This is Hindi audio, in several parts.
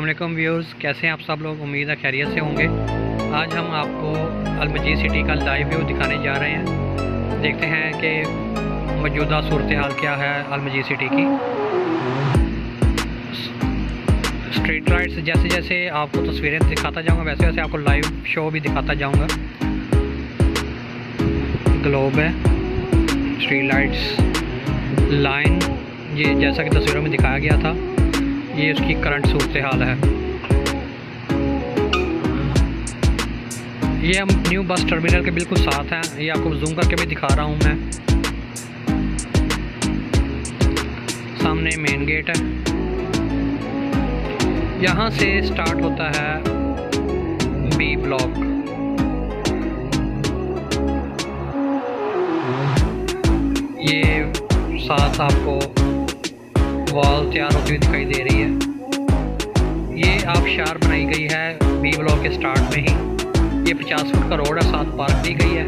अस्सलाम वालेकुम व्यूअर्स, कैसे हैं आप सब लोग। उम्मीद है खैरियत से होंगे। आज हम आपको अल-मजीद सिटी का लाइव व्यू दिखाने जा रहे हैं। देखते हैं कि मौजूदा सूरत हाल क्या है अल-मजीद सिटी की। स्ट्रीट लाइट्स जैसे जैसे आपको तस्वीरें दिखाता जाऊंगा वैसे वैसे आपको लाइव शो भी दिखाता जाऊंगा। ग्लोब है, स्ट्रीट लाइट्स, लाइन, ये जैसा कि तस्वीरों में दिखाया गया था, ये उसकी करंट सूरत हाल है। ये हम न्यू बस टर्मिनल के बिल्कुल साथ हैं। ये आपको जूम करके भी दिखा रहा हूँ मैं। सामने मेन गेट है, यहाँ से स्टार्ट होता है बी ब्लॉक। ये साथ आपको वॉल तैयार होती हुई दिखाई दे रही है। ये आबशार बनाई गई है बी ब्लॉक के स्टार्ट में ही। ये 50 फुट का रोड है, साथ पार्क दी गई है।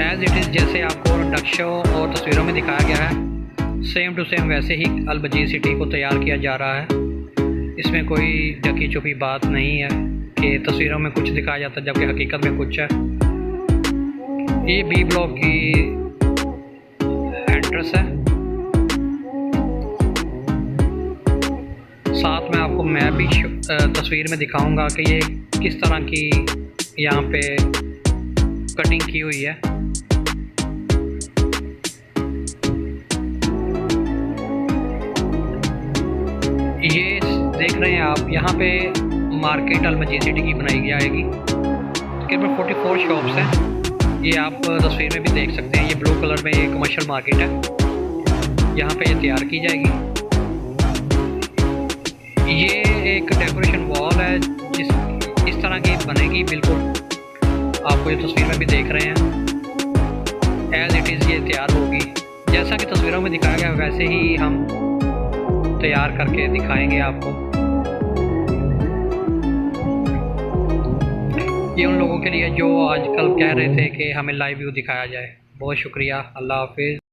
एज इट इज़ जैसे आपको नक्शों और तस्वीरों में दिखाया गया है, सेम टू सेम वैसे ही अल-मजीद सिटी को तैयार किया जा रहा है। इसमें कोई ढकी छुपी बात नहीं है कि तस्वीरों में कुछ दिखाया जाता है जबकि हकीकत में कुछ है। ये बी ब्लॉक की एंट्रेंस है। साथ में आपको मैं भी तस्वीर में दिखाऊंगा कि ये किस तरह की यहाँ पे कटिंग की हुई है। ये देख रहे हैं आप, यहाँ पे मार्केट अल-मजीद सिटी की बनाई जाएगी। तकरीबन 44 शॉप्स हैं। ये आप तस्वीर में भी देख सकते हैं। ये ब्लू कलर में ये कमर्शियल मार्केट है, यहाँ पे ये तैयार की जाएगी। ये एक डेकोरेशन वॉल है जिस इस तरह की बनेगी, बिल्कुल आपको ये तस्वीर में भी देख रहे हैं। एज इट इज़ ये तैयार होगी जैसा कि तस्वीरों में दिखाया गया वैसे ही हम तैयार करके दिखाएंगे आपको। ये उन लोगों के लिए जो आजकल कह रहे थे कि हमें लाइव व्यू दिखाया जाए। बहुत शुक्रिया, अल्लाह हाफिज़।